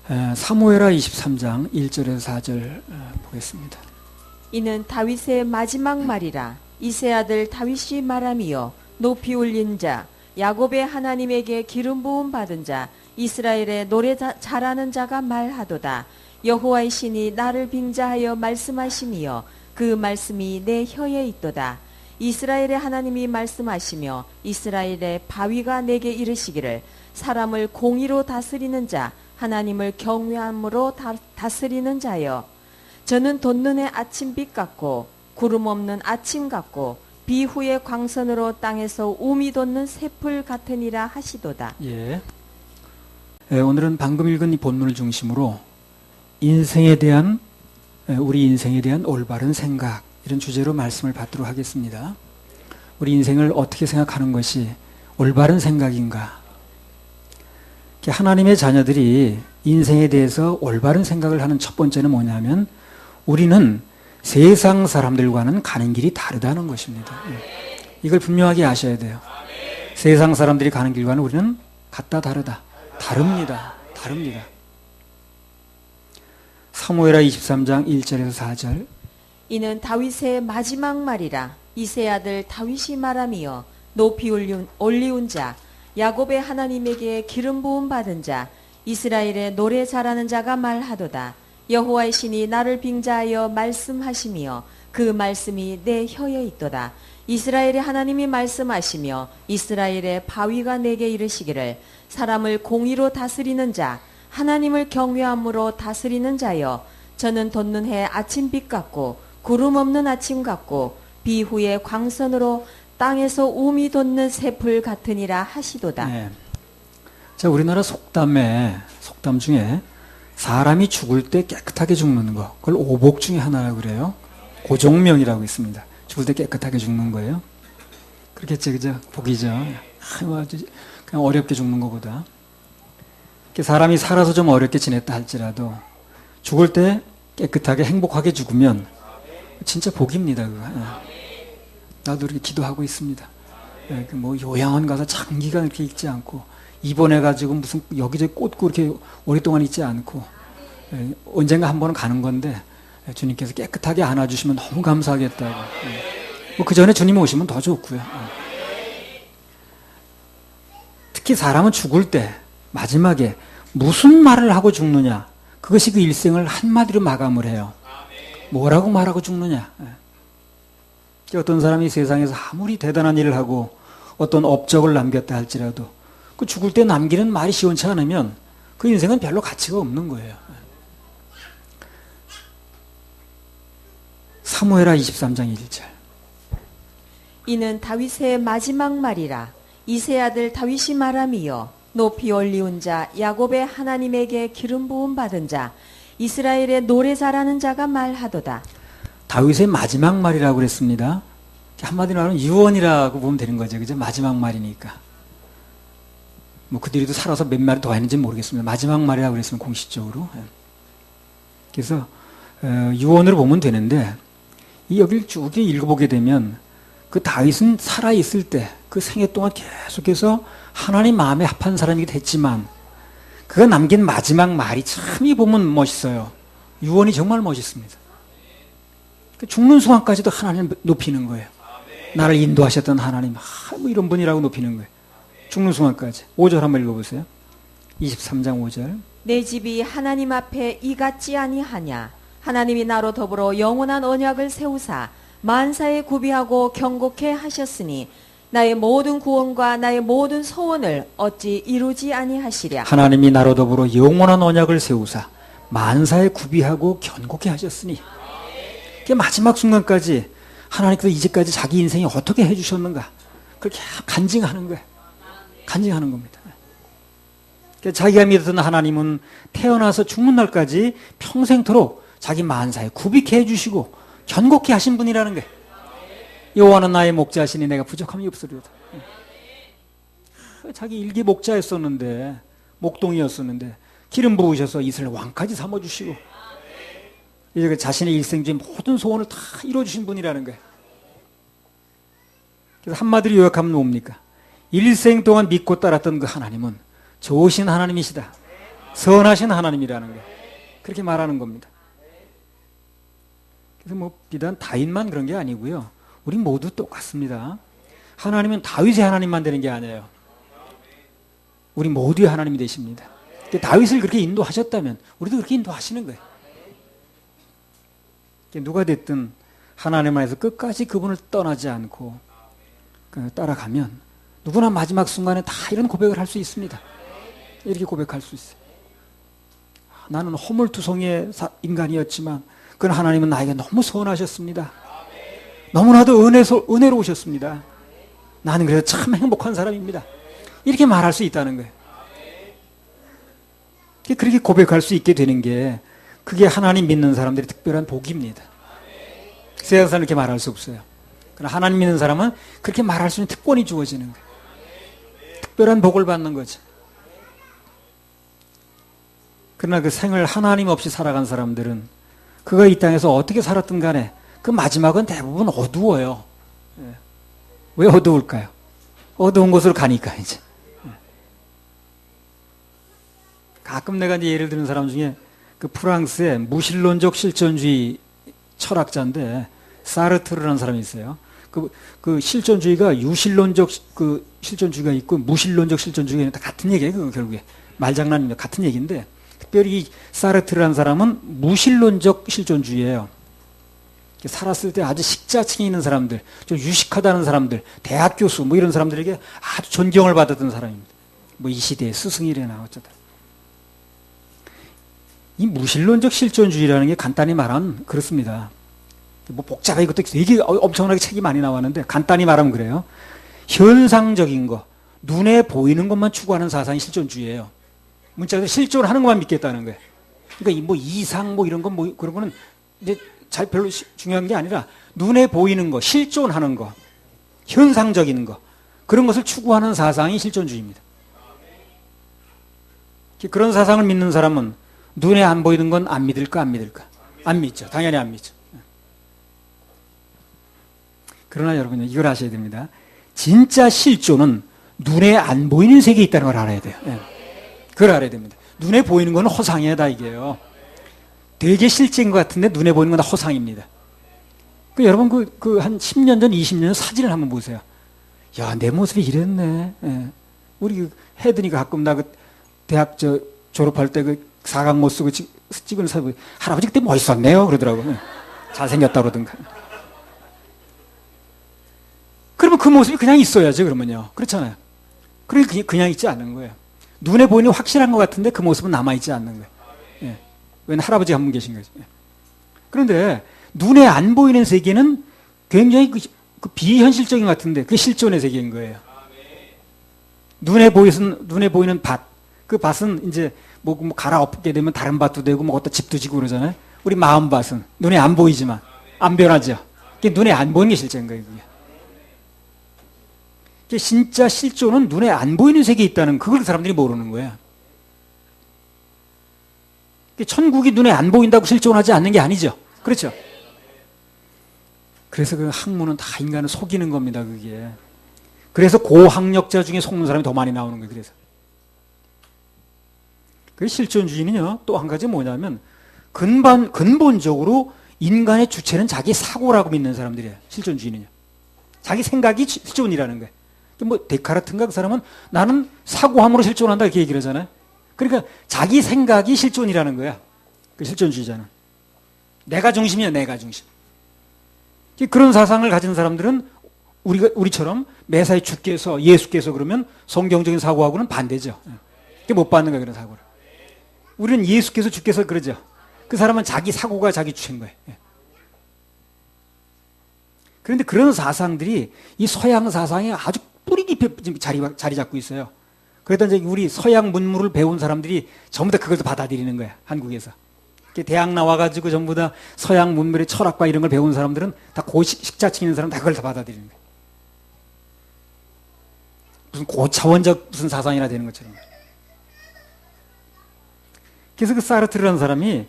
사무엘하 23장 1절에서 4절 보겠습니다. 이는 다윗의 마지막 말이라. 이세 아들 다윗이 말함이요 높이 올린 자 야곱의 하나님에게 기름 부음 받은 자 이스라엘의 노래 잘하는 자가 말하도다. 여호와의 신이 나를 빙자하여 말씀하심이요 그 말씀이 내 혀에 있도다. 이스라엘의 하나님이 말씀하시며 이스라엘의 바위가 내게 이르시기를 사람을 공의로 다스리는 자 하나님을 경외함으로 다스리는 자여 저는 돋는의 아침빛 같고 구름 없는 아침 같고 비 후의 광선으로 땅에서 우미 돋는 새풀 같으니라 하시도다. 오늘은 방금 읽은 이 본문을 중심으로 우리 인생에 대한 올바른 생각 이런 주제로 말씀을 받도록 하겠습니다. 우리 인생을 어떻게 생각하는 것이 올바른 생각인가? 하나님의 자녀들이 인생에 대해서 올바른 생각을 하는 첫 번째는 뭐냐면 우리는 세상 사람들과는 가는 길이 다르다는 것입니다. 이걸 분명하게 아셔야 돼요. 세상 사람들이 가는 길과는 우리는 같다 다르다. 다릅니다. 사무엘하 23장 1절에서 4절 이는 다윗의 마지막 말이라. 이세 아들 다윗이 말함이요 높이 올리운 자 야곱의 하나님에게 기름 부음 받은 자 이스라엘의 노래 잘하는 자가 말하도다. 여호와의 신이 나를 빙자하여 말씀하시며 그 말씀이 내 혀에 있도다. 이스라엘의 하나님이 말씀하시며 이스라엘의 바위가 내게 이르시기를 사람을 공의로 다스리는 자 하나님을 경외함으로 다스리는 자여 저는 돋는 해 아침빛 같고 구름 없는 아침 같고 비 후에 광선으로 땅에서 우미 돋는 새풀 같으니라 하시도다. 자, 우리나라 속담 중에 사람이 죽을 때 깨끗하게 죽는 거, 그걸 오복 중에 하나라고 그래요. 고종명이라고 있습니다. 죽을 때 깨끗하게 죽는 거예요. 그렇겠죠, 그죠? 복이죠. 그냥 어렵게 죽는 것보다. 사람이 살아서 좀 어렵게 지냈다 할지라도 죽을 때 깨끗하게 행복하게 죽으면 진짜 복입니다. 그거. 나도 이렇게 기도하고 있습니다. 뭐 요양원 가서 장기간 이렇게 있지 않고 입원해가지고 무슨 여기저기 꽂고 이렇게 오랫동안 있지 않고 언젠가 한 번은 가는 건데 주님께서 깨끗하게 안아주시면 너무 감사하겠다고. 뭐 그 전에 주님 오시면 더 좋고요. 특히 사람은 죽을 때 마지막에 무슨 말을 하고 죽느냐, 그것이 그 일생을 한마디로 마감을 해요. 뭐라고 말하고 죽느냐. 어떤 사람이 세상에서 아무리 대단한 일을 하고 어떤 업적을 남겼다 할지라도 그 죽을 때 남기는 말이 시원치 않으면 그 인생은 별로 가치가 없는 거예요. 사무엘하 23장 1절 이는 다윗의 마지막 말이라. 이세 아들 다윗이 말함이요 높이 올리운 자 야곱의 하나님에게 기름 부음 받은 자 이스라엘의 노래 잘하는 자가 말하도다. 다윗의 마지막 말이라고 그랬습니다. 한마디로 하면 유언이라고 보면 되는 거죠. 그죠? 마지막 말이니까. 뭐 그들이도 살아서 몇 마리 더 했는지 모르겠습니다. 마지막 말이라고 그랬으면 공식적으로. 그래서 유언으로 보면 되는데 여기를 쭉 읽어보게 되면 그 다윗은 살아있을 때 그 생애 동안 계속해서 하나님 마음에 합한 사람이 됐지만 그가 남긴 마지막 말이 참 이 보면 멋있어요. 유언이 정말 멋있습니다. 죽는 순간까지도 하나님을 높이는 거예요. 나를 인도하셨던 하나님, 뭐 이런 분이라고 높이는 거예요. 죽는 순간까지. 5절 한번 읽어보세요. 23장 5절. 내 집이 하나님 앞에 이 같지 아니하냐. 하나님이 나로 더불어 영원한 언약을 세우사 만사에 구비하고 경고케 하셨으니 나의 모든 구원과 나의 모든 소원을 어찌 이루지 아니하시랴. 하나님이 나로 더불어 영원한 언약을 세우사 만사에 구비하고 견고케 하셨으니 마지막 순간까지 하나님께서 이제까지 자기 인생이 어떻게 해주셨는가 그렇게 간증하는 거예요. 간증하는 겁니다. 자기가 믿었던 하나님은 태어나서 죽는 날까지 평생토록 자기 만사에 구비케 해주시고 견고케 하신 분이라는 거예요. 여호와는 나의 목자시니 내가 부족함이 없으리로다. 자기 일개 목자였었는데 목동이었었는데 기름 부으셔서 이스라엘 왕까지 삼아주시고 이제 자신의 일생 중에 모든 소원을 다 이루어주신 분이라는 거예요. 그래서 한마디로 요약하면 뭡니까? 일생 동안 믿고 따랐던 그 하나님은 좋으신 하나님이시다. 선하신 하나님이라는 거예요. 그렇게 말하는 겁니다. 그래서 뭐 비단 다윗만 그런 게 아니고요. 우리 모두 똑같습니다. 하나님은 다윗의 하나님만 되는 게 아니에요. 우리 모두의 하나님이 되십니다. 다윗을 그렇게 인도하셨다면 우리도 그렇게 인도하시는 거예요. 누가 됐든 하나님 안에서 끝까지 그분을 떠나지 않고 따라가면 누구나 마지막 순간에 다 이런 고백을 할 수 있습니다. 이렇게 고백할 수 있어요. 나는 허물투성이의 인간이었지만 그 하나님은 나에게 너무 선하셨습니다. 너무나도 은혜로우셨습니다. 나는 그래서 참 행복한 사람입니다. 이렇게 말할 수 있다는 거예요. 그렇게 고백할 수 있게 되는 게 그게 하나님 믿는 사람들의 특별한 복입니다. 세상 사람은 이렇게 말할 수 없어요. 그러나 하나님 믿는 사람은 그렇게 말할 수 있는 특권이 주어지는 거예요. 특별한 복을 받는 거죠. 그러나 그 생을 하나님 없이 살아간 사람들은 그가 이 땅에서 어떻게 살았든 간에 그 마지막은 대부분 어두워요. 왜 어두울까요? 어두운 곳으로 가니까 이제. 가끔 내가 이제 예를 드는 사람 중에 그 프랑스의 무신론적 실존주의 철학자인데 사르트르라는 사람이 있어요. 그 실존주의가 유신론적 그 실존주의가 있고 무신론적 실존주의가 있는 다 같은 얘기예요. 그거 결국에 말장난입니다. 같은 얘기인데 특별히 이 사르트르라는 사람은 무신론적 실존주의예요. 살았을 때 아주 식자층에 있는 사람들, 좀 유식하다는 사람들, 대학 교수 뭐 이런 사람들에게 아주 존경을 받았던 사람입니다. 뭐 이 시대의 스승이래나 어쩌다. 이 무신론적 실존주의라는 게 간단히 말하면 그렇습니다. 뭐 복잡해 이것도 되게 엄청나게 책이 많이 나왔는데 간단히 말하면 그래요. 현상적인 거, 눈에 보이는 것만 추구하는 사상이 실존주의예요. 문자에서 실존하는 것만 믿겠다는 거예요. 그러니까 뭐 이상 뭐 이런 건 뭐 그런 거는 이제 잘 별로 중요한 게 아니라 눈에 보이는 거, 실존하는 거, 현상적인 거 그런 것을 추구하는 사상이 실존주의입니다. 그런 사상을 믿는 사람은 눈에 안 보이는 건 안 믿을까 안 믿을까? 안 믿죠. 당연히 안 믿죠. 그러나 여러분 이걸 아셔야 됩니다. 진짜 실존은 눈에 안 보이는 세계에 있다는 걸 알아야 돼요. 그걸 알아야 됩니다. 눈에 보이는 건 허상이다 이게요. 되게 실제인 것 같은데 눈에 보이는 건 다 허상입니다. 여러분 한 10년 전, 20년 전 사진을 한번 보세요. 야, 내 모습이 이랬네. 우리 혜든이가 가끔 나 대학 졸업할 때 사각 못 쓰고 찍은 사진 할아버지 그때 멋있었네요 그러더라고요. 잘생겼다 그러던가. 그러면 그 모습이 그냥 있어야죠 그러면요. 그렇잖아요. 그냥 있지 않는 거예요. 눈에 보이는 확실한 것 같은데 그 모습은 남아있지 않는 거예요. 왜냐면 할아버지가 한 분 계신 거죠. 그런데 눈에 안 보이는 세계는 굉장히 그 비현실적인 것 같은데 그게 실존의 세계인 거예요. 눈에 보이는 밭, 그 밭은 이제 뭐 갈아엎게 되면 다른 밭도 되고 뭐 어떤 집도 지고 그러잖아요. 우리 마음 밭은 눈에 안 보이지만 안 변하죠. 그게 눈에 안 보이는 게 실제인 거예요. 그게 진짜 실존은 눈에 안 보이는 세계에 있다는 그걸 사람들이 모르는 거예요. 천국이 눈에 안 보인다고 실존하지 않는 게 아니죠. 그렇죠? 그래서 그 학문은 다 인간을 속이는 겁니다. 그게. 그래서 고학력자 중에 속는 사람이 더 많이 나오는 거예요. 그래서. 그 실존주의는요. 또 한 가지 뭐냐면 근본적으로 인간의 주체는 자기 사고라고 믿는 사람들이에요. 실존주의는요. 자기 생각이 실존이라는 거예요. 뭐 데카르트인가 그 사람은 나는 사고함으로 실존한다 이렇게 얘기를 하잖아요. 그러니까 자기 생각이 실존이라는 거야. 그 실존주의자는. 내가 중심이야, 내가 중심. 그런 사상을 가진 사람들은 우리처럼 매사에 주께서, 예수께서 그러면 성경적인 사고하고는 반대죠. 그게 못 받는 거야, 그런 사고를. 우리는 예수께서, 주께서 그러죠. 그 사람은 자기 사고가 자기 주체인 거예요. 그런데 그런 사상들이 이 서양 사상에 아주 뿌리 깊이 자리 잡고 있어요. 그러다 이제 우리 서양 문물을 배운 사람들이 전부 다 그걸 받아들이는 거야, 한국에서. 대학 나와가지고 전부 다 서양 문물의 철학과 이런 걸 배운 사람들은 다 고식자층 있는 사람 다 그걸 다 받아들이는 거야. 무슨 고차원적 무슨 사상이나 되는 것처럼. 그래서 그 사르트르라는 사람이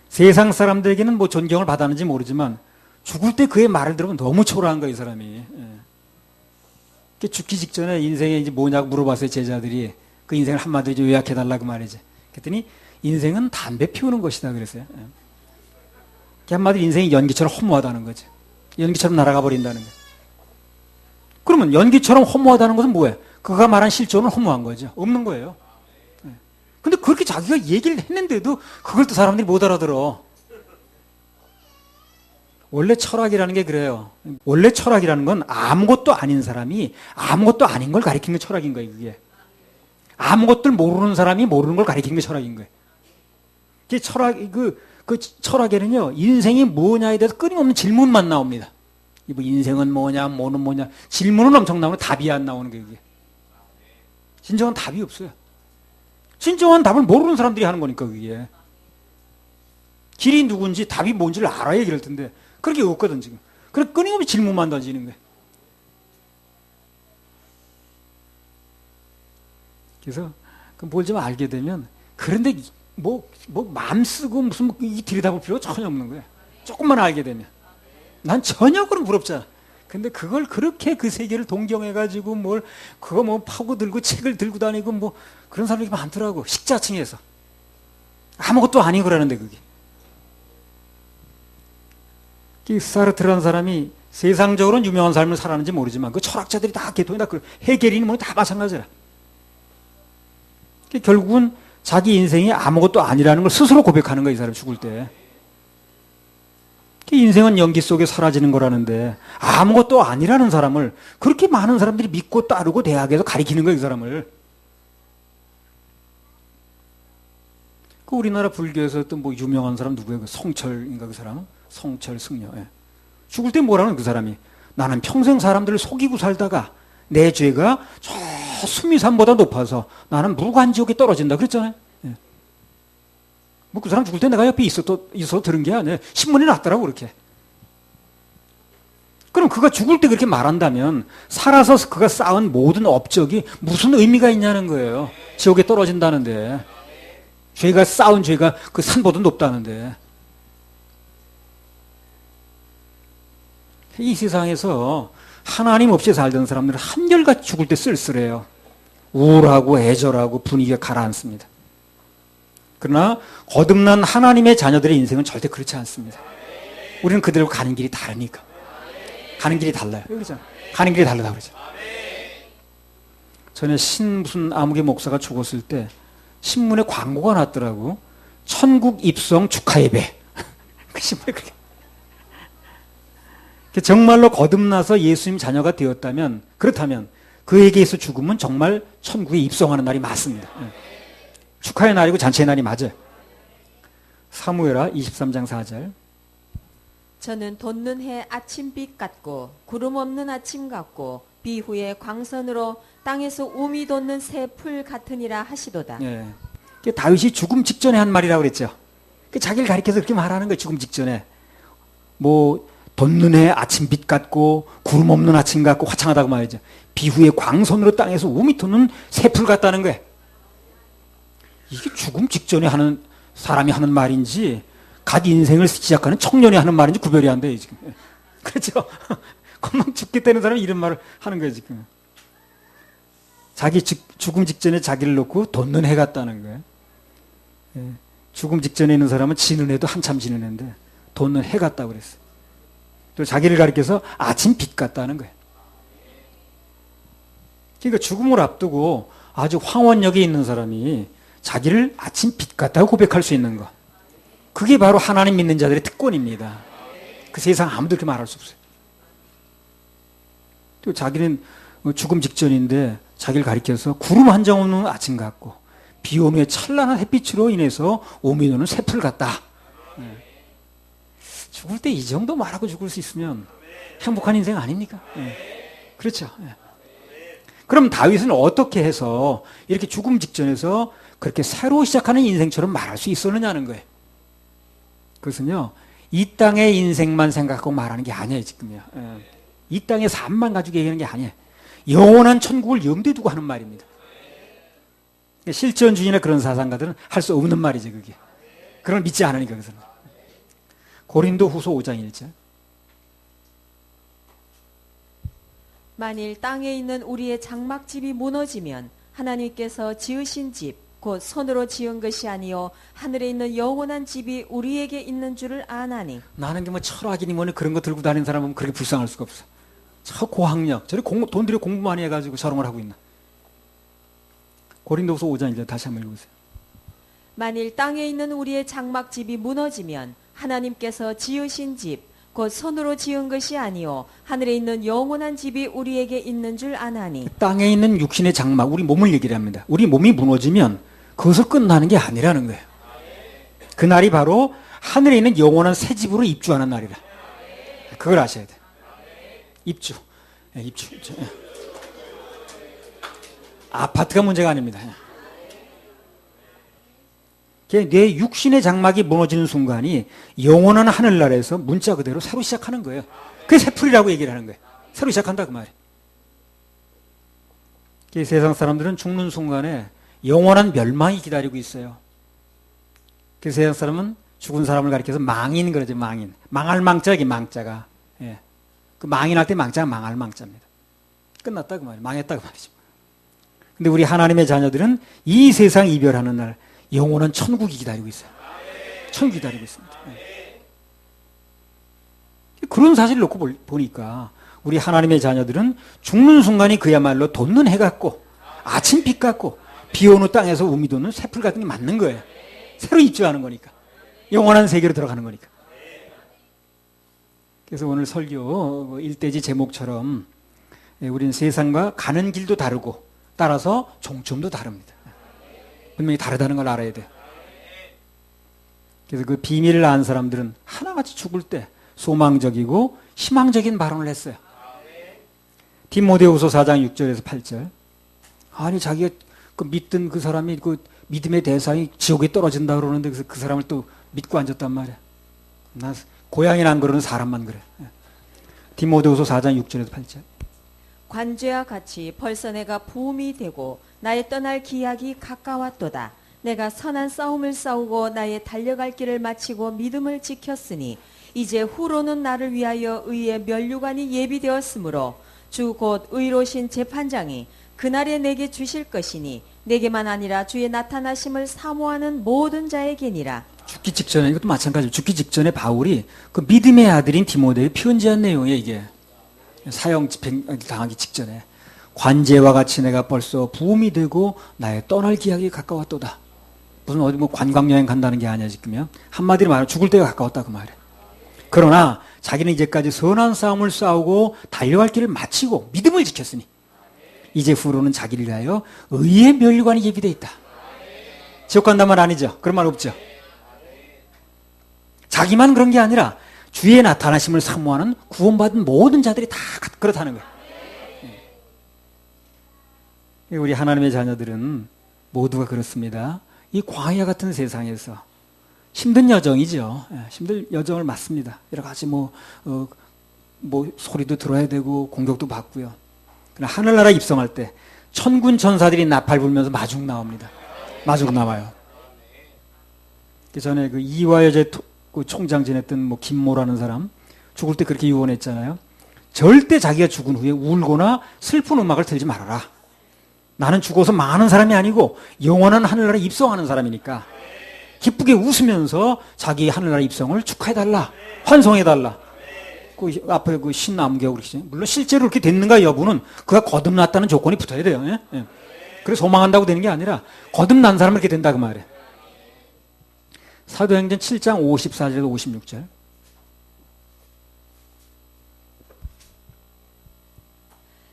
세상 사람들에게는 뭐 존경을 받았는지 모르지만 죽을 때 그의 말을 들으면 너무 초라한 거야, 이 사람이. 죽기 직전에 인생에 이제 뭐냐고 물어봤어요, 제자들이. 그 인생을 한마디로 요약해달라고 말이지. 그랬더니 인생은 담배 피우는 것이다 그랬어요. 한마디로 인생이 연기처럼 허무하다는 거죠. 연기처럼 날아가 버린다는 거예요. 그러면 연기처럼 허무하다는 것은 뭐예요? 그가 말한 실존은 허무한 거죠. 없는 거예요. 근데 그렇게 자기가 얘기를 했는데도 그걸 또 사람들이 못 알아들어. 원래 철학이라는 게 그래요. 원래 철학이라는 건 아무것도 아닌 사람이 아무것도 아닌 걸 가리키는 게 철학인 거예요, 그게. 아무것들 모르는 사람이 모르는 걸 가리키는 게 철학인 거예요. 그 철학에는요, 인생이 뭐냐에 대해서 끊임없는 질문만 나옵니다. 뭐 인생은 뭐냐, 뭐는 뭐냐. 질문은 엄청 나오는데 답이 안 나오는 게 그게. 진정한 답이 없어요. 진정한 답을 모르는 사람들이 하는 거니까, 그게. 길이 누군지 답이 뭔지를 알아야 얘기를 할 텐데, 그렇게 없거든, 지금. 그래, 끊임없이 질문만 던지는 거예요. 그래서, 뭘 좀 알게 되면, 그런데 마음 쓰고 무슨 이 들여다볼 필요가 전혀 없는 거예요. 조금만 알게 되면. 난 전혀 그런 부럽잖아. 근데 그걸 그렇게 그 세계를 동경해가지고 그거 파고들고 책을 들고 다니고 그런 사람들이 많더라고. 식자층에서. 아무것도 아니고 그러는데 그게. 사르트라는 사람이 세상적으로는 유명한 삶을 살았는지 모르지만 그 철학자들이 다 개통이 다 해겔이니 다 마찬가지라. 결국은 자기 인생이 아무것도 아니라는 걸 스스로 고백하는 거야, 이 사람이 죽을 때. 인생은 연기 속에 사라지는 거라는데 아무것도 아니라는 사람을 그렇게 많은 사람들이 믿고 따르고 대학에서 가리키는 거야, 이 사람을. 우리나라 불교에서 또 유명한 사람 누구예요? 성철인가 그 사람은? 성철 승려. 예. 죽을 때 뭐라는 그 사람이? 나는 평생 사람들을 속이고 살다가 내 죄가 저 수미산보다 높아서 나는 무간지옥에 떨어진다 그랬잖아요. 예. 그 사람 죽을 때 내가 옆에 있어서 들은 게 아니에요. 신문에 났더라고 그렇게. 그럼 그가 죽을 때 그렇게 말한다면 살아서 그가 쌓은 모든 업적이 무슨 의미가 있냐는 거예요. 지옥에 떨어진다는데. 쌓은 죄가 그 산보다 높다는데. 이 세상에서 하나님 없이 살던 사람들은 한결같이 죽을 때 쓸쓸해요. 우울하고 애절하고 분위기가 가라앉습니다. 그러나 거듭난 하나님의 자녀들의 인생은 절대 그렇지 않습니다. 우리는 그들과 가는 길이 다르니까. 가는 길이 달라요. 그러잖아. 가는 길이 다르다 그러죠. 전에 무슨 아무개 목사가 죽었을 때 신문에 광고가 났더라고. 천국 입성 축하 예배. 그 신문에 그렇게. 정말로 거듭나서 예수님 자녀가 되었다면, 그렇다면 그에게서 죽음은 정말 천국에 입성하는 날이 맞습니다. 축하의 날이고 잔치의 날이 맞아요. 사무엘하 23장 4절. 저는 돋는 해 아침빛 같고 구름 없는 아침 같고 비후의 광선으로 땅에서 우미 돋는 새 풀 같으니라 하시도다. 예. 다윗이 죽음 직전에 한 말이라고 그랬죠. 자기를 가리켜서 그렇게 말하는 거예요. 죽음 직전에. 돋는 해 아침빛 같고 구름 없는 아침 같고 화창하다고 말이죠. 비후의 광선으로 땅에서 우미 돋는 새 풀 같다는 거예요. 이게 죽음 직전에 하는 사람이 하는 말인지 갓 인생을 시작하는 청년이 하는 말인지 구별이 안 돼요, 지금. 그렇죠? 금방 죽겠다는 사람이 이런 말을 하는 거예요, 지금. 자기 죽음 직전에 자기를 놓고 돋는 해 같다는 거예요. 예. 죽음 직전에 있는 사람은 지는 해도 한참 지는 해인데 돋는 해 같다고 그랬어요. 또 자기를 가리켜서 아침 빛 같다는 거예요. 그러니까 죽음을 앞두고 아주 황혼역에 있는 사람이 자기를 아침 빛 같다고 고백할 수 있는 것. 그게 바로 하나님 믿는 자들의 특권입니다. 그 세상 아무도 그렇게 말할 수 없어요. 또 자기는 죽음 직전인데 자기를 가리켜서 구름 한 장 없는 아침 같고 비 오는 찬란한 햇빛으로 인해서 오미 도는 새풀 같다. 죽을 때 이 정도 말하고 죽을 수 있으면 행복한 인생 아닙니까? 그렇죠. 그럼 다윗은 어떻게 해서 이렇게 죽음 직전에서 그렇게 새로 시작하는 인생처럼 말할 수 있었느냐는 거예요. 그것은요, 이 땅의 인생만 생각하고 말하는 게 아니에요, 지금요. 이 땅의 삶만 가지고 얘기하는 게 아니에요. 영원한 천국을 염두에 두고 하는 말입니다. 실존주의나 그런 사상가들은 할 수 없는 말이죠, 그게. 그런 걸 믿지 않으니까, 그것은. 고린도 후서 5장 1절. 만일 땅에 있는 우리의 장막집이 무너지면 하나님께서 지으신 집, 곧 손으로 지은 것이 아니요 하늘에 있는 영원한 집이 우리에게 있는 줄을 아나니. 나는 게 뭐 철학이니 뭐니 그런 거 들고 다니는 사람은 그렇게 불쌍할 수가 없어. 저 고학력, 저리 돈 들여 공부 많이 해가지고 저런 걸 하고 있나. 고린도후서 5장 1절 다시 한번 읽어보세요. 만일 땅에 있는 우리의 장막집이 무너지면 하나님께서 지으신 집, 곧 손으로 지은 것이 아니요 하늘에 있는 영원한 집이 우리에게 있는 줄 아나니. 땅에 있는 육신의 장막, 우리 몸을 얘기를 합니다. 우리 몸이 무너지면 그것을 끝나는 게 아니라는 거예요. 그날이 바로 하늘에 있는 영원한 새 집으로 입주하는 날이라. 그걸 아셔야 돼요. 입주. 입주. 아파트가 문제가 아닙니다. 내 육신의 장막이 무너지는 순간이 영원한 하늘나라에서 문자 그대로 새로 시작하는 거예요. 그게 새풀이라고 얘기를 하는 거예요. 새로 시작한다 그 말이에요. 세상 사람들은 죽는 순간에 영원한 멸망이 기다리고 있어요. 그래서 세상 사람은 죽은 사람을 가리켜서 망인 그러죠. 망인. 망할 망자 이게 망자가. 예. 그 망인할 때 망자가 망할 망자입니다. 끝났다 그 말이에요. 망했다 그 말이죠. 근데 우리 하나님의 자녀들은 이 세상 이별하는 날 영원한 천국이 기다리고 있어요. 천국이 기다리고 있습니다. 예. 그런 사실을 놓고 보니까 우리 하나님의 자녀들은 죽는 순간이 그야말로 돋는 해 같고 아침빛 같고 비 오는 땅에서 우미 돋는 새풀 같은 게 맞는 거예요. 새로 입주하는 거니까. 영원한 세계로 들어가는 거니까. 그래서 오늘 설교 일대지 제목처럼 우리는 세상과 가는 길도 다르고 따라서 종점도 다릅니다. 분명히 다르다는 걸 알아야 돼요. 그래서 그 비밀을 아는 사람들은 하나같이 죽을 때 소망적이고 희망적인 발언을 했어요. 디모데후서 4장 6절에서 8절. 아니 자기가 그 믿던 그 사람이 그 믿음의 대상이 지옥에 떨어진다 그러는데 그래서 그 사람을 또 믿고 앉았단 말이야. 나 고양이는 안 그러는 사람만 그래. 디모데후서 4장 6절에서 8절. 관죄와 같이 벌써 내가 부음이 되고 나의 떠날 기약이 가까웠도다. 내가 선한 싸움을 싸우고 나의 달려갈 길을 마치고 믿음을 지켰으니 이제 후로는 나를 위하여 의의 면류관이 예비되었으므로 주 곧 의로신 재판장이 그날에 내게 주실 것이니 내게만 아니라 주의 나타나심을 사모하는 모든 자에게니라. 죽기 직전에 이것도 마찬가지로 죽기 직전에 바울이 그 믿음의 아들인 디모데에 편지한 내용이에요. 이게 사형 집행 당하기 직전에 관제와 같이 내가 벌써 부음이 되고 나의 떠날 기약이 가까웠도다. 무슨 어디 뭐 관광여행 간다는 게 아니야 지금요. 한마디로 말하면 죽을 때가 가까웠다 그 말이에요. 그러나 자기는 이제까지 선한 싸움을 싸우고 달려갈 길을 마치고 믿음을 지켰으니 이제 후로는 자기를 위하여 의의 면류관이 예비되어 있다. 지옥 간단 말 아니죠? 그런 말 없죠? 자기만 그런 게 아니라 주의 나타나심을 사모하는 구원받은 모든 자들이 다 그렇다는 거예요. 우리 하나님의 자녀들은 모두가 그렇습니다. 이 광야 같은 세상에서 힘든 여정이죠. 힘든 여정을 맞습니다. 여러 가지 뭐 소리도 들어야 되고 공격도 받고요. 그러나 하늘나라 입성할 때 천군 천사들이 나팔 불면서 마중 나옵니다. 마중 나와요. 그 전에 그 이화여제 그 총장 지냈던 뭐 김모라는 사람 죽을 때 그렇게 유언했잖아요. 절대 자기가 죽은 후에 울거나 슬픈 음악을 틀지 말아라. 나는 죽어서 망하는 사람이 아니고 영원한 하늘나라에 입성하는 사람이니까 기쁘게 웃으면서 자기 하늘나라 입성을 축하해달라. 환송해달라. 그 앞에 그 신남겨고 그러시죠. 물론 실제로 그렇게 됐는가 여부는 그가 거듭났다는 조건이 붙어야 돼요. 예? 예. 그래서 소망한다고 되는 게 아니라 거듭난 사람은 이렇게 된다 그 말이에요. 사도행전 7장 54절에서 56절.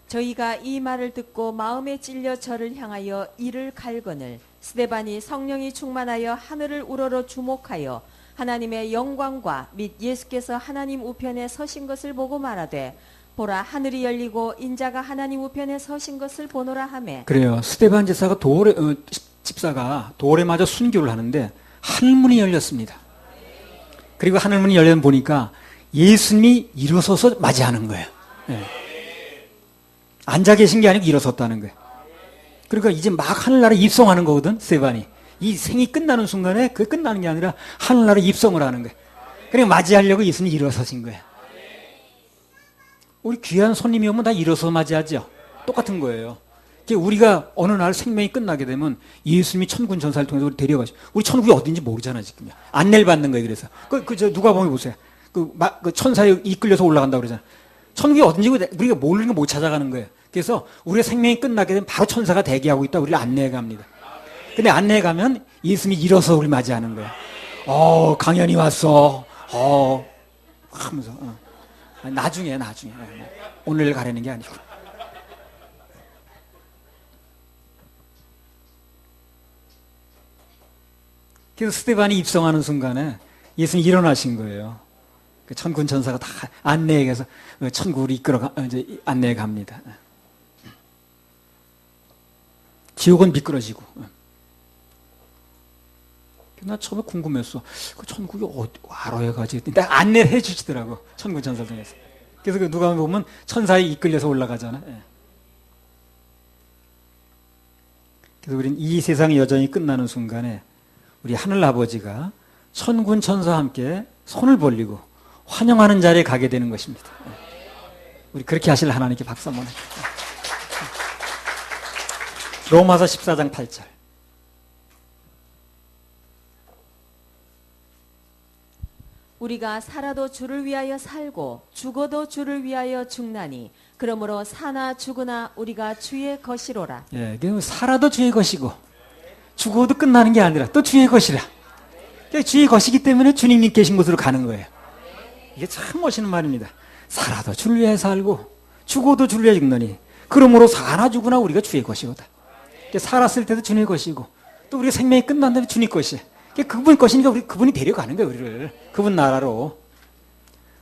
저희가 이 말을 듣고 마음에 찔려 저를 향하여 이를 갈거늘 스데반이 성령이 충만하여 하늘을 우러러 주목하여 하나님의 영광과 및 예수께서 하나님 우편에 서신 것을 보고 말하되 보라 하늘이 열리고 인자가 하나님 우편에 서신 것을 보노라 하매. 그래요. 스데반 집사가 집사가 돌에 맞아 순교를 하는데 하늘문이 열렸습니다. 그리고 하늘문이 열려 보니까 예수님이 일어서서 맞이하는 거예요. 네. 앉아 계신 게 아니고 일어섰다는 거예요. 그러니까 이제 막 하늘나라에 입성하는 거거든, 스데반이. 이 생이 끝나는 순간에 그게 끝나는 게 아니라 하늘나라에 입성을 하는 거예요. 그러니까 맞이하려고 예수님이 일어서신 거예요. 우리 귀한 손님이 오면 다 일어서 맞이하죠. 똑같은 거예요. 우리가 어느 날 생명이 끝나게 되면 예수님이 천군 천사를 통해서 우리 데려가시고, 우리 천국이 어딘지 모르잖아, 지금. 안내를 받는 거예요, 그래서. 누가 보면 보세요. 그 천사에 이끌려서 올라간다고 그러잖아. 천국이 어딘지 우리가 모르는 거 못 찾아가는 거예요. 그래서 우리의 생명이 끝나게 되면 바로 천사가 대기하고 있다, 우리를 안내해 갑니다. 근데 안내해 가면 예수님이 일어서 우리 맞이하는 거예요. 강연이 왔어. 하면서. 나중에. 오늘 가려는 게 아니고. 그래서 스데반이 입성하는 순간에 예수님이 일어나신 거예요. 그 천군 천사가 다 안내해 가서 천국으로 이제 안내해 갑니다. 지옥은 미끄러지고. 나 처음에 궁금했어. 그 천국이 알아야 가지. 딱 안내를 해 주시더라고. 천군 천사 중에서. 그래서 누가 보면 천사에 이끌려서 올라가잖아. 그래서 우리는 이 세상이 여전히 끝나는 순간에 우리 하늘 아버지가 천군 천사와 함께 손을 벌리고 환영하는 자리에 가게 되는 것입니다. 우리 그렇게 하실 하나님께 박수 한번 해주세요. 로마서 14장 8절. 우리가 살아도 주를 위하여 살고 죽어도 주를 위하여 죽나니 그러므로 사나 죽으나 우리가 주의 것이로라. 예, 살아도 주의 것이고 죽어도 끝나는 게 아니라 또 주의 것이라. 주의 것이기 때문에 주님이 계신 곳으로 가는 거예요. 이게 참 멋있는 말입니다. 살아도 주를 위해 살고 죽어도 주를 위해 죽느니 그러므로 사나 죽으나 우리가 주의 것이로다. 살았을 때도 주님의 것이고 또 우리가 생명이 끝난 다음에 주님 것이. 그분 것이니까 그분이 데려가는 거예요, 우리를. 그분 나라로.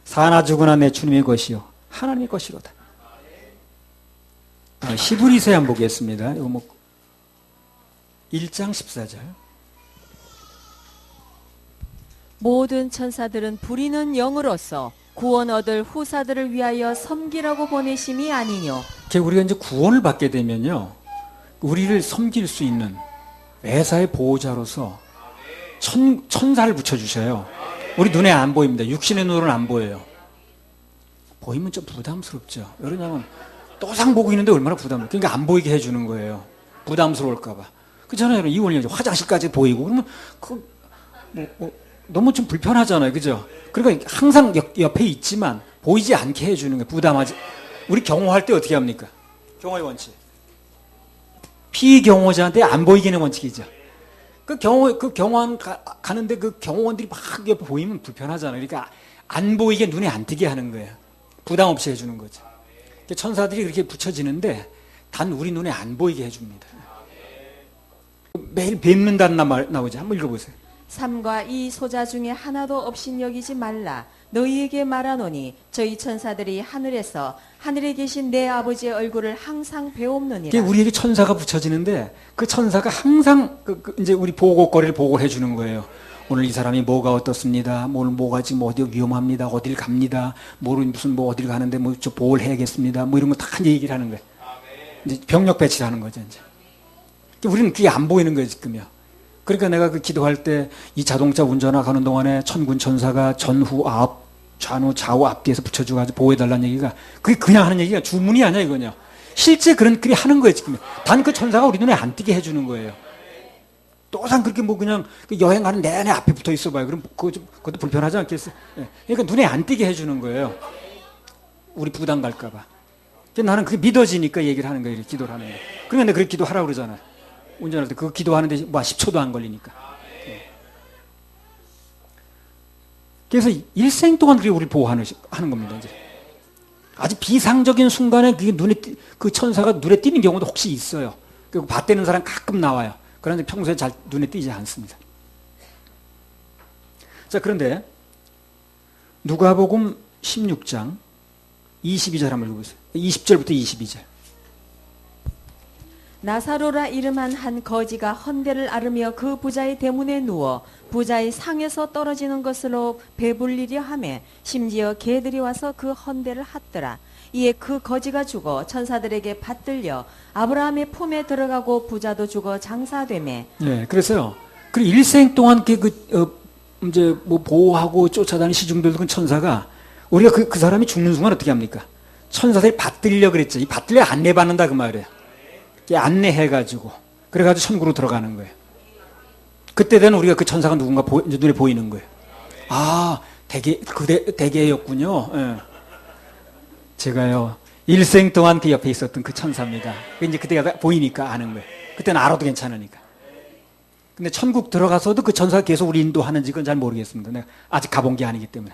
사나 죽으나 내 주님의 것이요 하나님의 것이로다. 히브리서 한번 보겠습니다. 이거 1장 14절. 모든 천사들은 부리는 영으로서 구원 얻을 후사들을 위하여 섬기라고 보내심이 아니뇨. 우리가 이제 구원을 받게 되면요, 우리를 섬길 수 있는 매사의 보호자로서 천사를 붙여주셔요. 우리 눈에 안 보입니다. 육신의 눈으로는 안 보여요. 보이면 좀 부담스럽죠. 왜냐하면 또상 보고 있는데 얼마나 부담스러워. 그러니까 안 보이게 해주는 거예요. 부담스러울까봐. 그렇잖아요. 이혼이 화장실까지 보이고 그러면 너무 좀 불편하잖아요. 그죠? 그러니까 항상 옆에 있지만 보이지 않게 해주는 거예요. 부담하지. 우리 경호할 때 어떻게 합니까? 경호의 원칙. 피경호자한테 안 보이게 하는 원칙이죠. 경호원 가는데 그 경호원들이 막 옆에 보이면 불편하잖아요. 그러니까 안 보이게 눈에 안 띄게 하는 거예요. 부담 없이 해주는 거죠. 천사들이 그렇게 붙여지는데 단 우리 눈에 안 보이게 해줍니다. 매일 뵙는다는 말 나오죠. 한번 읽어보세요. 3과 이 소자 중에 하나도 없인 여기지 말라. 너희에게 말하노니 저희 천사들이 하늘에서 하늘에 계신 내 아버지의 얼굴을 항상 배옵느니라. 우리에게 천사가 붙여지는데 그 천사가 항상 이제 우리 보고거리를 보고해 주는 거예요. 오늘 이 사람이 뭐가 어떻습니다. 오늘 뭐가 지금 어디 위험합니다. 어딜 갑니다. 무슨 어딜 가는데 저 보호를 해야겠습니다. 이런 거 다 얘기를 하는 거예요. 이제 병력 배치를 하는 거죠. 이제 우리는 그게 안 보이는 거예요, 지금요. 그러니까 내가 기도할 때 이 자동차 운전하는 동안에 천군 천사가 전후 앞 좌우 좌우 앞뒤에서 붙여줘가지고 보호해달라는 얘기가 그게 그냥 하는 얘기가 주문이 아니야 이거냐. 실제 그렇게 하는 거예요 지금. 단 그 천사가 우리 눈에 안 띄게 해주는 거예요. 또상 그렇게 그냥 여행하는 내내 앞에 붙어 있어봐요. 그럼 그것도 불편하지 않겠어요? 그러니까 눈에 안 띄게 해주는 거예요. 우리 부담 갈까봐. 나는 그게 믿어지니까 얘기를 하는 거예요. 기도를 하는 거예요. 그러니까 내가 그렇게 기도하라고 그러잖아요. 운전할 때 그거 기도하는데 10초도 안 걸리니까. 그래서 일생 동안 그게 우리를 보호하는 겁니다. 이제. 아주 비상적인 순간에 그 천사가 눈에 띄는 경우도 혹시 있어요. 그리고 밭대는 사람 가끔 나와요. 그런데 평소에 잘 눈에 띄지 않습니다. 자, 그런데 누가복음 16장 22절 한번 읽어보세요. 20절부터 22절. 나사로라 이름한 한 거지가 헌대를 앓으며 그 부자의 대문에 누워 부자의 상에서 떨어지는 것으로 배불리려 하매 심지어 개들이 와서 그 헌대를 핫더라. 이에 그 거지가 죽어 천사들에게 받들려 아브라함의 품에 들어가고 부자도 죽어 장사되매. 네, 그래서요. 그 일생 동안 이제 보호하고 쫓아다니는 시중들도 그 천사가 우리가 그 사람이 죽는 순간 어떻게 합니까? 천사들이 받들려 그랬죠. 이 받들려 안내받는다 그 말이에요. 안내해가지고 그래가지고 천국으로 들어가는 거예요. 그때 되는 우리가 그 천사가 누군가 눈에 보이는 거예요. 아, 대개였군요. 예. 제가요 일생 동안 그 옆에 있었던 그 천사입니다. 이제 그때가 보이니까 아는 거예요. 그때는 알아도 괜찮으니까. 근데 천국 들어가서도 그 천사가 계속 우리 인도하는지 그건 잘 모르겠습니다. 내가 아직 가본 게 아니기 때문에.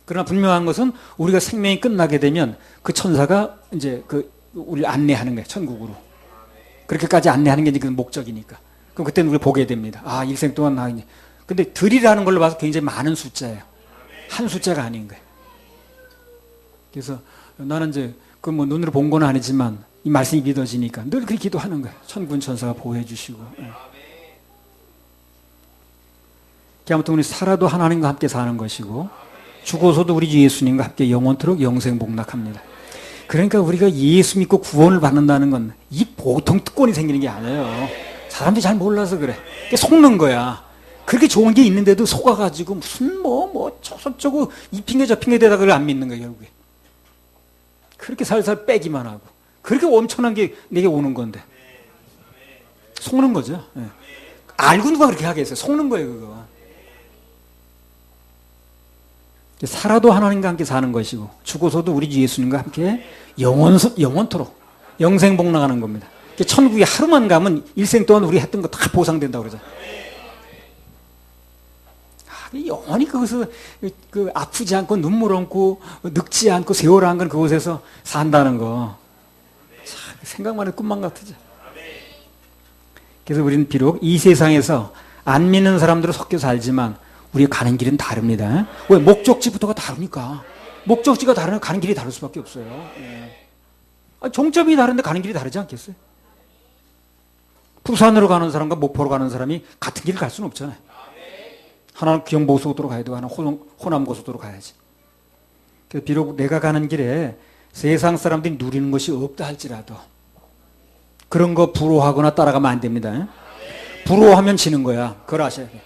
그러나 분명한 것은 우리가 생명이 끝나게 되면 그 천사가 이제 우리를 안내하는 거예요. 천국으로. 그렇게까지 안내하는 게 이제 그 목적이니까. 그럼 그때는 우리 보게 됩니다. 아, 일생 동안 나 이제. 근데 들이라는 걸로 봐서 굉장히 많은 숫자예요. 한 숫자가 아닌 거예요. 그래서 나는 이제 그 뭐 눈으로 본 건 아니지만 이 말씀이 믿어지니까 늘 그렇게 기도하는 거예요. 천군 천사가 보호해 주시고. 예. 아무튼 우리 살아도 하나님과 함께 사는 것이고 죽어서도 우리 예수님과 함께 영원토록 영생복락합니다. 그러니까 우리가 예수 믿고 구원을 받는다는 건 이 보통 특권이 생기는 게 아니에요. 사람들이 잘 몰라서 그래. 속는 거야. 그렇게 좋은 게 있는데도 속아가지고 무슨 저쩌고 이 핑계 저 핑계 대다가 그걸 안 믿는 거야 결국에. 그렇게 살살 빼기만 하고 그렇게 엄청난 게 내게 오는 건데 속는 거죠. 예. 알고 누가 그렇게 하겠어요. 속는 거예요 그거. 살아도 하나님과 함께 사는 것이고 죽어서도 우리 주 예수님과 함께 영원토록 영생복락하는 겁니다. 천국에 하루만 가면 일생 동안 우리 했던 거 다 보상된다고 그러죠. 영원히 거기서 아프지 않고 눈물 없고 늙지 않고 세월 안 건 그곳에서 산다는 거 생각만 해도 꿈만 같으죠. 그래서 우리는 비록 이 세상에서 안 믿는 사람들은 섞여 살지만 우리가 가는 길은 다릅니다. 왜? 목적지부터가 다르니까. 목적지가 다르면 가는 길이 다를 수밖에 없어요. 종점이 다른데 가는 길이 다르지 않겠어요? 부산으로 가는 사람과 목포로 가는 사람이 같은 길을 갈 수는 없잖아요. 하나는 경부고속도로 가야 되고 하나는 호남고속도로 가야지. 그래서 비록 내가 가는 길에 세상 사람들이 누리는 것이 없다 할지라도 그런 거 부러워하거나 따라가면 안 됩니다. 부러워하면 지는 거야. 그걸 아셔야 돼요.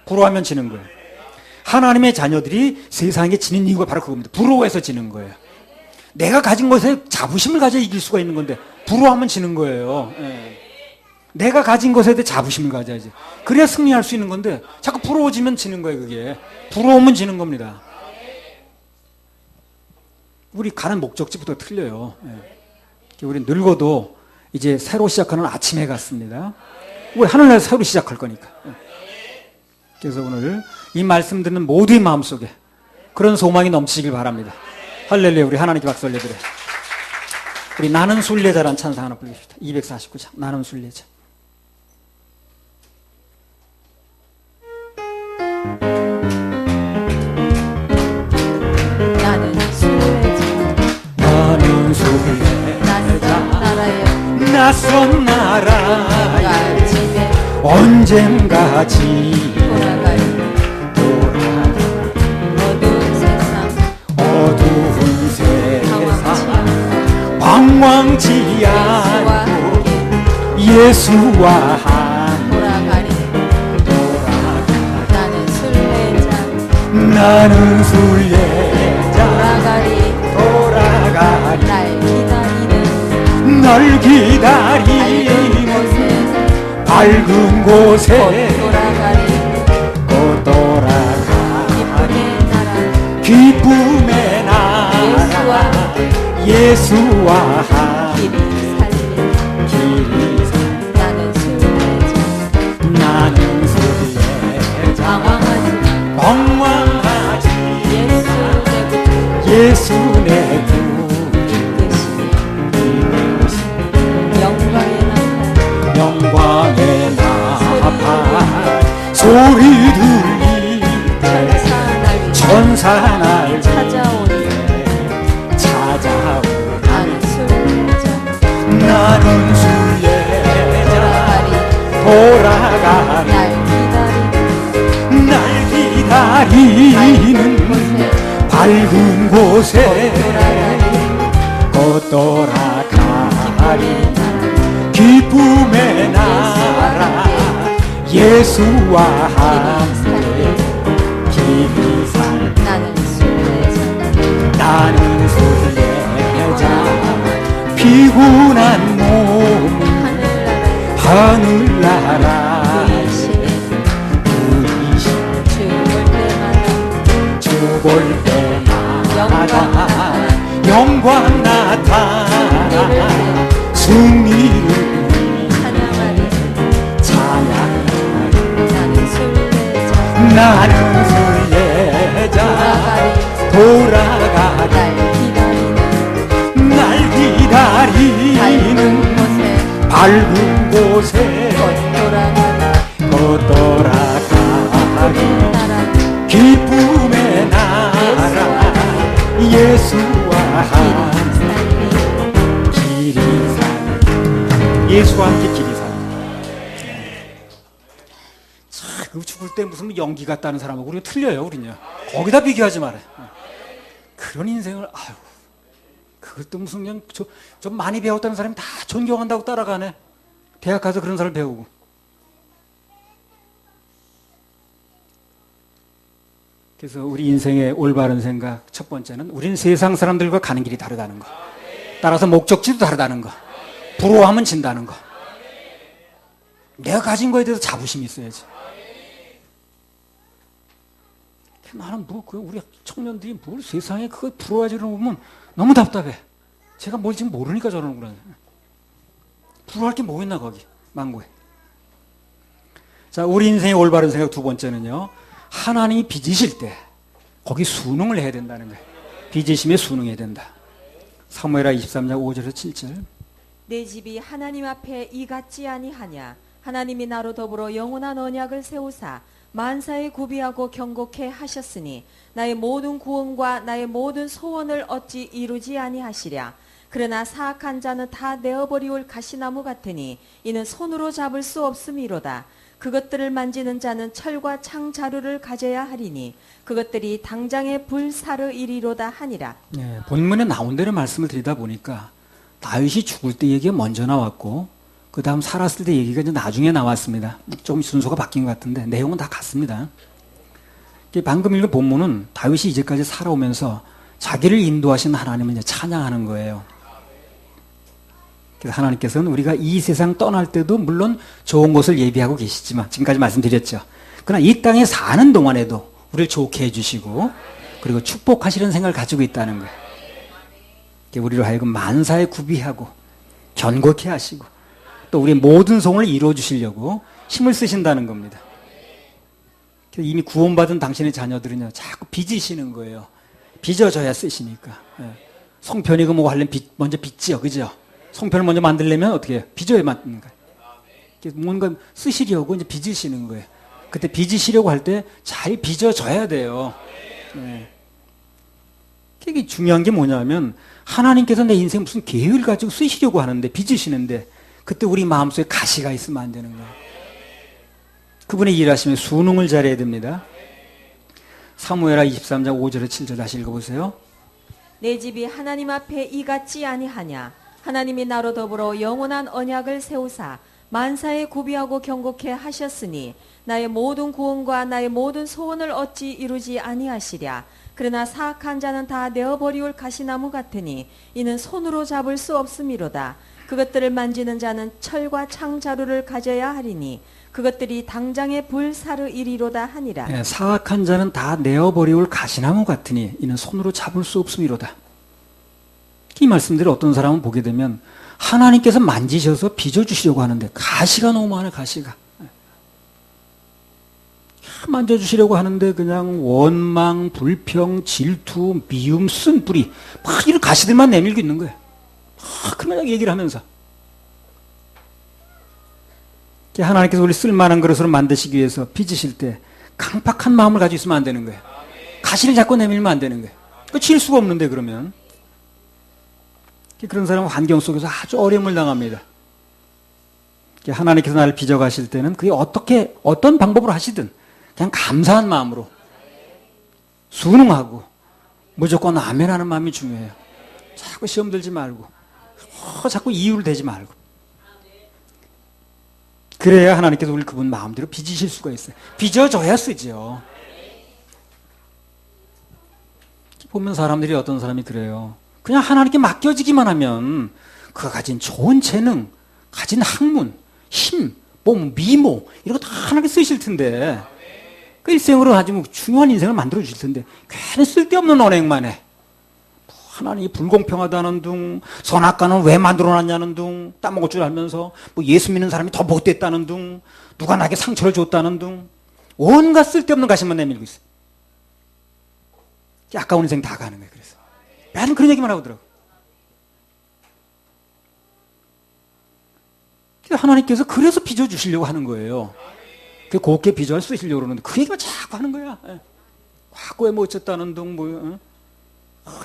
부러워하면 지는 거예요. 하나님의 자녀들이 세상에 지는 이유가 바로 그겁니다. 부러워해서 지는 거예요. 내가 가진 것에 자부심을 가져 이길 수가 있는 건데 부러워하면 지는 거예요. 내가 가진 것에 대해 자부심을 가져야지. 그래야 승리할 수 있는 건데 자꾸 부러워지면 지는 거예요. 그게 부러우면 지는 겁니다. 우리 가는 목적지부터 틀려요. 우리 늙어도 이제 새로 시작하는 아침에 같습니다. 우리 하늘나라 새로 시작할 거니까. 그래서 오늘 이 말씀 듣는 모두의 마음속에 그런 소망이 넘치길 바랍니다. 할렐루야. 우리 하나님께 박수 올려드려요. 우리 나는 순례자라는 찬양 하나 불러주십시다. 249장 나는 순례자. 나는 순례자 나는 순례자 낯선 나라에 언젠가 어두운 세상 방황치 않고 예수와 함께 나는 순례자 돌아가리 날 기다리는 밝은 곳에 곧 돌아가리 기쁨의 나라 예수와 함께 길이 살 나는 순례자 방황하지 예수 내 영광의 나팔 소리 들릴 때 천사 날 찾아오니 나는 순례자 돌아가리 날 기다리는 밝은 곳에 곧 돌아가리 기쁨의 나라 예수와 함께 길이 살 나는 순례자 피곤한 몸 볼 때마다 영광 나타나 승리를 찬양하리 나는 순례자 돌아가리 날 기다리는 밝은 곳에 걷돌아가리 기쁨의 나라 예수와 함께 길이 살 예수와 함께 길이 살. 참 죽을 때 무슨 연기 같다는 사람하고 우리가 틀려요. 우리는요. 거기다 비교하지 말아요. 그런 인생을 아유 그것도 무슨 그냥 좀 많이 배웠다는 사람이 다 존경한다고 따라가네. 대학 가서 그런 사람을 배우고. 그래서 우리 인생의 올바른 생각 첫 번째는 우리는 세상 사람들과 가는 길이 다르다는 거. 따라서 목적지도 다르다는 거. 부러워하면 진다는 거. 내가 가진 거에 대해서 자부심이 있어야지. 나는 우리 청년들이 뭘 세상에 그걸 부러워하지를 보면 너무 답답해. 제가 뭘 지금 모르니까 저러는구나. 부러워할 게 뭐 있나 거기 망고에. 자, 우리 인생의 올바른 생각 두 번째는요. 하나님이 빚으실 때 거기 순응을 해야 된다는 거예요. 빚으심에 순응해야 된다. 사무엘하 23장 5절에서 7절. 내 집이 하나님 앞에 이 같지 아니하냐. 하나님이 나로 더불어 영원한 언약을 세우사 만사에 구비하고 경고케 하셨으니 나의 모든 구원과 나의 모든 소원을 어찌 이루지 아니하시랴. 그러나 사악한 자는 다 내어버리올 가시나무 같으니 이는 손으로 잡을 수 없음이로다. 그것들을 만지는 자는 철과 창 자루를 가져야 하리니 그것들이 당장의 불사르 이리로다 하니라. 네, 본문에 나온 대로 말씀을 드리다 보니까 다윗이 죽을 때 얘기가 먼저 나왔고 그 다음 살았을 때 얘기가 이제 나중에 나왔습니다. 조금 순서가 바뀐 것 같은데 내용은 다 같습니다. 방금 읽은 본문은 다윗이 이제까지 살아오면서 자기를 인도하신 하나님을 이제 찬양하는 거예요. 그래서 하나님께서는 우리가 이 세상 떠날 때도 물론 좋은 곳을 예비하고 계시지만 지금까지 말씀드렸죠. 그러나 이 땅에 사는 동안에도 우리를 좋게 해주시고 그리고 축복하시는 생각을 가지고 있다는 거예요. 우리로 하여금 만사에 구비하고 견고케 하시고 또 우리의 모든 소원을 이루어 주시려고 힘을 쓰신다는 겁니다. 이미 구원받은 당신의 자녀들은요 자꾸 빚으시는 거예요. 빚어져야 쓰시니까. 송편이고 뭐 하려면 먼저 빚지요, 그죠? 송편을 먼저 만들려면 어떻게 해요? 빚어야 만드는 거예요. 뭔가 쓰시려고 이제 빚으시는 거예요. 그때 빚으시려고 할 때 잘 빚어져야 돼요. 이게 중요한 게 뭐냐면 하나님께서 내 인생 무슨 계획을 가지고 쓰시려고 하는데 빚으시는데 그때 우리 마음속에 가시가 있으면 안 되는 거예요. 그분의 일하시면 순응을 잘해야 됩니다. 사무엘하 23장 5절에 7절 다시 읽어보세요. 내 집이 하나님 앞에 이 같지 아니하냐. 하나님이 나로 더불어 영원한 언약을 세우사 만사에 구비하고 경고케 하셨으니 나의 모든 구원과 나의 모든 소원을 어찌 이루지 아니하시랴. 그러나 사악한 자는 다 내어버리올 가시나무 같으니 이는 손으로 잡을 수 없음이로다. 그것들을 만지는 자는 철과 창 자루를 가져야 하리니 그것들이 당장의 불사르 이리로다 하니라. 네, 사악한 자는 다 내어버리올 가시나무 같으니 이는 손으로 잡을 수 없음이로다. 이 말씀들을 어떤 사람은 보게 되면 하나님께서 만지셔서 빚어주시려고 하는데 가시가 너무 많아요. 가시가. 만져주시려고 하는데 그냥 원망, 불평, 질투, 미움, 쓴뿌리 막 이런 가시들만 내밀고 있는 거예요. 그냥 얘기를 하면서 하나님께서 우리 쓸만한 그릇으로 만드시기 위해서 빚으실 때 강팍한 마음을 가지고 있으면 안 되는 거예요. 가시를 자꾸 내밀면 안 되는 거예요. 질 수가 없는데 그러면 그런 사람은 환경 속에서 아주 어려움을 당합니다. 하나님께서 나를 빚어가실 때는 그게 어떤 방법으로 하시든 그냥 감사한 마음으로 순응하고 무조건 아멘하는 마음이 중요해요. 자꾸 시험 들지 말고 자꾸 이유를 대지 말고 그래야 하나님께서 우리 그분 마음대로 빚으실 수가 있어요. 빚어줘야 쓰죠. 보면 사람들이 어떤 사람이 그래요. 그냥 하나님께 맡겨지기만 하면 그가 가진 좋은 재능, 가진 학문, 힘, 미모 이런 거 다 하나님께 쓰실 텐데 그 일생으로 아주 뭐 중요한 인생을 만들어 주실 텐데 괜히 쓸데없는 언행만 해. 하나님이 불공평하다는 둥, 선악과는 왜 만들어놨냐는 둥, 따먹을 줄 알면서 뭐 예수 믿는 사람이 더 못됐다는 둥, 누가 나에게 상처를 줬다는 둥, 온갖 쓸데없는 가시만 내밀고 있어. 아까운 인생 다 가는 거예요. 그래서 매일 그런 얘기만 하더라고. 하나님께서 그래서 빚어주시려고 하는 거예요. 그 곱게 빚어를 쓰시려고 그러는데 그 얘기만 자꾸 하는 거야. 과거에 뭐 어쨌다는 둥, 뭐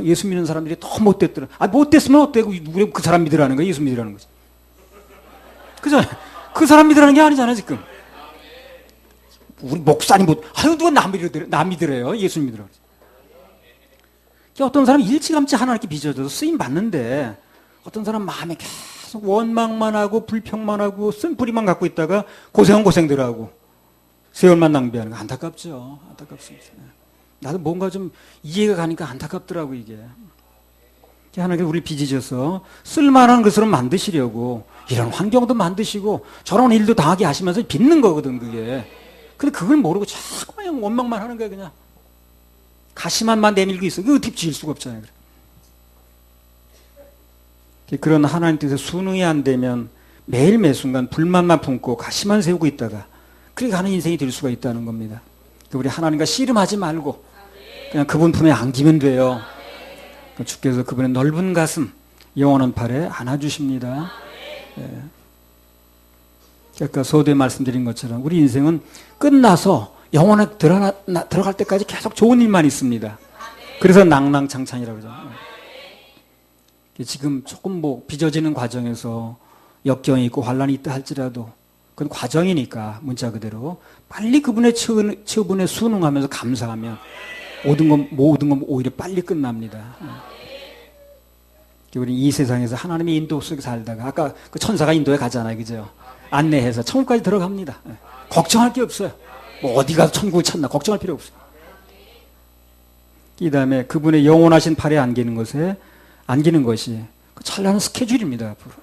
예수 믿는 사람들이 더 못됐더라. 아, 못됐으면 어때고 우리 그 사람 믿으라는 거야. 예수 믿으라는 거지. 그죠? 그 사람 믿으라는 게 아니잖아 지금. 우리 목사님 못. 아유 누가 남 믿으래요. 예수 믿으라고. 어떤 사람이 일찌감치 하나님께 빚어져서 쓰임 받는데 어떤 사람 마음에 계속 원망만 하고 불평만 하고 쓴뿌리만 갖고 있다가 고생은 고생대로 하고 세월만 낭비하는 거 안타깝죠. 안타깝습니다. 나도 뭔가 좀 이해가 가니까 안타깝더라고 이게. 하나님께서 우리 빚으셔서 쓸만한 것으로 만드시려고 이런 환경도 만드시고 저런 일도 당하게 하시면서 빚는 거거든 그게. 근데 그걸 모르고 자꾸 그냥 원망만 하는 거야 그냥. 가시만만 내밀고 있어. 그거 어떻게 지을 수가 없잖아요. 그런 하나님 뜻에 순응이 안 되면 매일 매순간 불만만 품고 가시만 세우고 있다가 그렇게 가는 인생이 될 수가 있다는 겁니다. 우리 하나님과 씨름하지 말고 그냥 그분 품에 안기면 돼요. 주께서 그분의 넓은 가슴, 영원한 팔에 안아주십니다. 예. 아까 서두에 말씀드린 것처럼 우리 인생은 끝나서 영원에 들어갈 때까지 계속 좋은 일만 있습니다. 그래서 낭낭창창이라고 그러잖아요. 지금 조금 뭐 빚어지는 과정에서 역경이 있고 환란이 있다 할지라도 그건 과정이니까 문자 그대로 빨리 그분의 처분에 순응하면서 감사하면 모든 건 오히려 빨리 끝납니다. 우리 이 세상에서 하나님의 인도 속에 살다가 아까 그 천사가 인도에 가잖아요. 그죠? 안내해서 천국까지 들어갑니다. 걱정할 게 없어요. 뭐 어디 가서 천국을 찾나 걱정할 필요 없어요. 이 다음에 그분의 영원하신 팔에 안기는 것이 그 찬란한 스케줄입니다. 앞으로.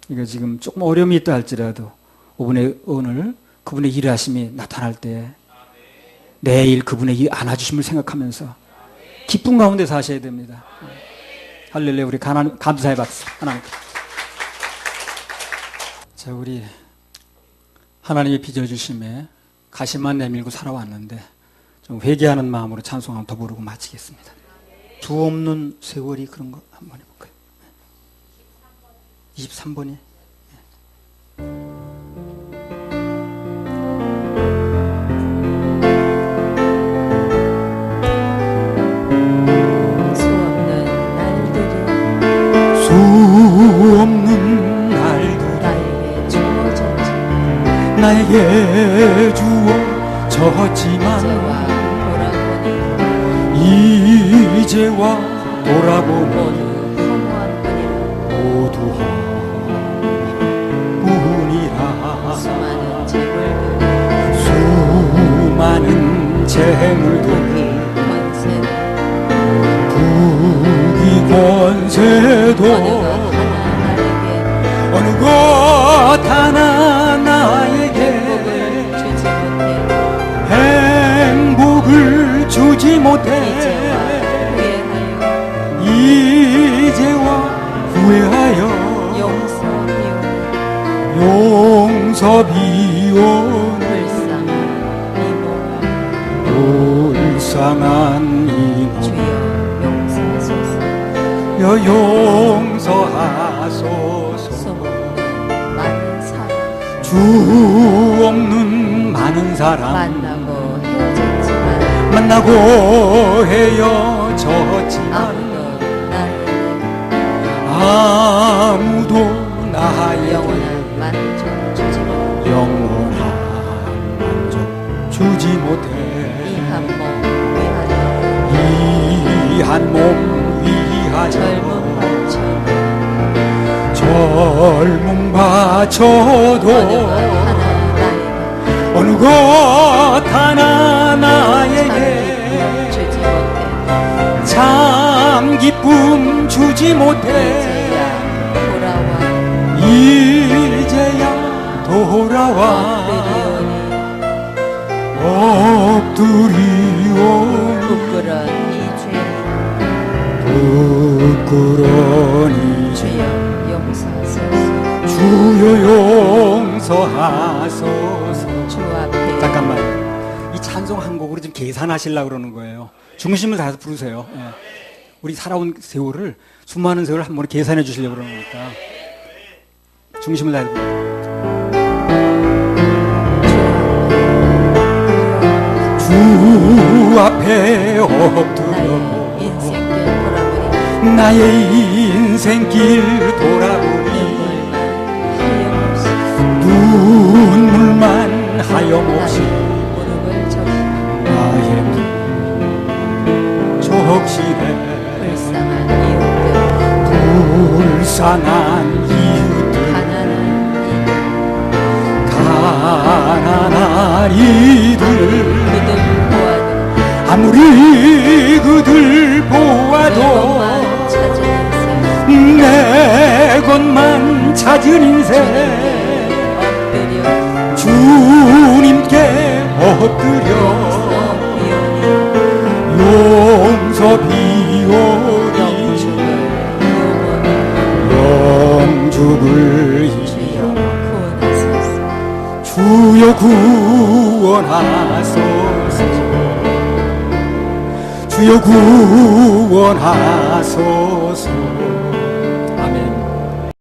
이거 지금 조금 어려움이 있다 할지라도 오늘 그분의 일하심이 나타날 때 내일 그분의 일 안아주심을 생각하면서 기쁨 가운데 사셔야 됩니다. 할렐루야. 우리 감사의 박수 하나님. 자, 우리 하나님의 빚어주심에 가시만 내밀고 살아왔는데 좀 회개하는 마음으로 찬송 한번 더 부르고 마치겠습니다. 주 없는 세월이 그런 거 한번 해볼까요? 23번이 수 없는 날들 나에게 주어졌지만 이제와 돌아보니 모두 허무뿐이라. 수많은 재물들 부귀 권세도 어느 것 하나 나에게 행복을 주지 못해 이제와 후회하여 용서 비온 불쌍한 이몸 용서하소서. 주 없는 많은 사람 만나고 헤어졌지만 아무도 나에게 영원한 만족 주지 못해 이 한 몸 위하여 젊음 바쳐도 어느 것 하나 나에게 참 기쁨 주지 못해 이제야 돌아와 엎드리오 부끄러운 이 죄 부끄러운 이 죄 주여 용서하소서. 주여 용서하소서. 주 앞에 잠깐만, 이 찬송 한 곡으로 지금 계산하시려고 그러는 거예요. 중심을 다해서 부르세요. 예. 우리 살아온 세월을, 수많은 세월을 한 번에 계산해 주시려고 그러는 거니까 중심을 다해서 부르세요. 주 앞에 엎드려 나의 인생길 돌아보니 나의 인생길 돌아보니 하염없이 눈물만 하염없이 무릎을 적시 나의 적시네 불쌍한 이웃들 불쌍한 이웃들 가난한 이들 그들 보아도 아무리 그들 보아도 내 내 것만 것만 찾은 인생 찾은 인생 엎드려 주님께 엎드려 용서 비오리 영죽을 주여 구원하소서. 주여 구원하소서.